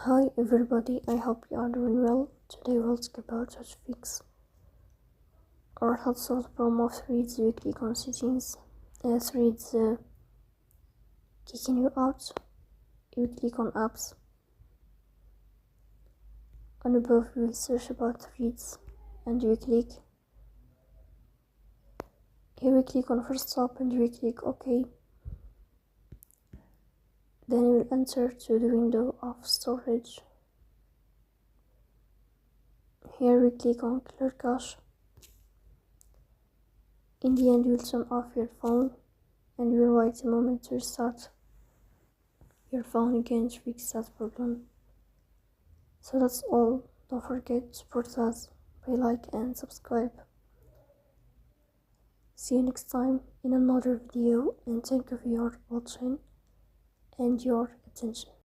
Hi everybody, I hope you are doing well. Today we'll talk about how to fix or how to solve the problem of threads you click on settings. Threads kicking you out. You click on apps. On above you will search about threads and you click. Here we click on first stop and you click OK. Then you will enter to the window of storage. Here we click on clear cache. In the end you will turn off your phone and you will wait a moment to restart your phone again to fix that problem. So that's all. Don't forget to support us by like and subscribe. See you next time in another video, and thank you for your watching and your attention.